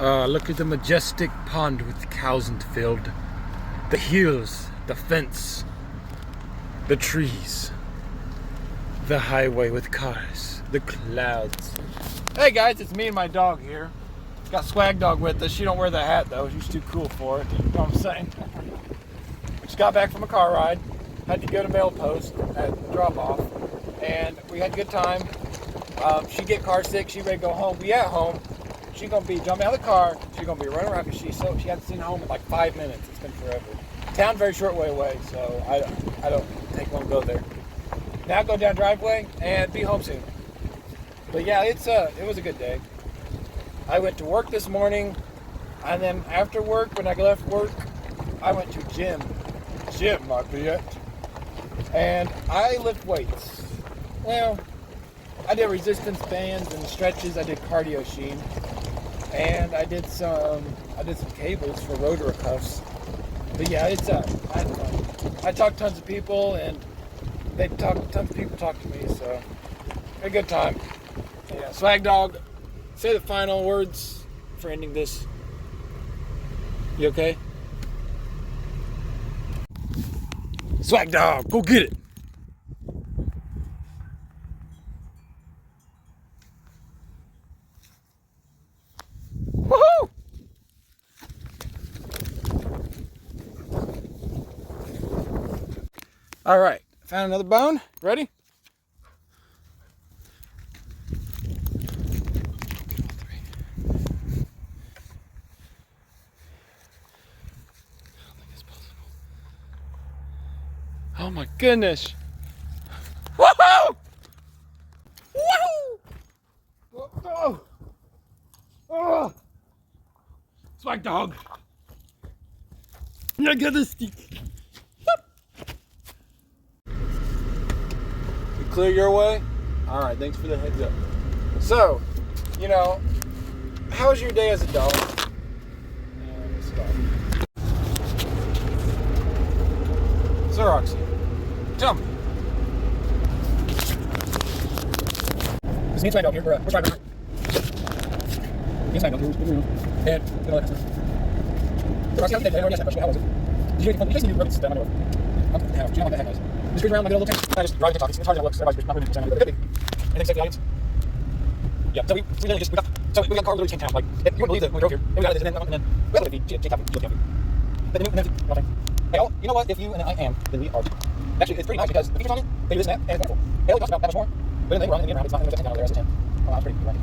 Look at the majestic pond with cows and field. The hills, the fence, the trees, the highway with cars, the clouds. Hey guys, it's me and my dog here. Got Swag Dog with us. She don't wear the hat though. She's too cool for it. You know what I'm saying? Just got back from a car ride. Had to go to mail post at drop off, and we had a good time. She get car sick. She ready to go home. We at home. She's gonna be jumping out of the car. She's gonna be running around because she hasn't seen home in like 5 minutes. It's been forever. Town very short way away, so I don't take long to go there. Now go down driveway and be home soon. But yeah, it was a good day. I went to work this morning, and then after work, when I left work, I went to gym, my bitch, and I lift weights. Well, I did resistance bands and stretches. I did cardio sheen, and I did some cables for rotor cuffs. But yeah, I had fun. I talked to tons of people, and tons of people talked to me, so a good time. Yeah, Swag Dog, say the final words for ending this. You okay? Swag Dog, go get it. Woohoo! All right, found another bone. Ready? Oh my goodness! Woohoo! Woohoo! Oh! Oh! Swag Dog! I got a stick. You clear your way? All right. Thanks for the heads up. So, how was your day as a dog? So, Roxy, tell me. It's me and Swag Dog here. We're driving. Me and Swag Dog here. And, so, Roxy, how's your day? I already asked that question. How was it? Did you get any rubbing system? I know. Do you know what the heck is? Just cruise around like a little tank. I just drive TikTok. It's hard to look. Everybody's not moving. But it could be. Anything to say to the audience? Yeah. So we really just we got the car literally changed town. Like you wouldn't believe that when we drove here. And we got this, and then we had to be J-Topic. But then hey, you know what? If you and I am, then we are. Actually, it's pretty nice because the features on it, they do this map, and it's wonderful. Haley talks about that much more, but then later on in the round, it's not. There's a 10 down there as a 10. Oh, that's pretty good. Right?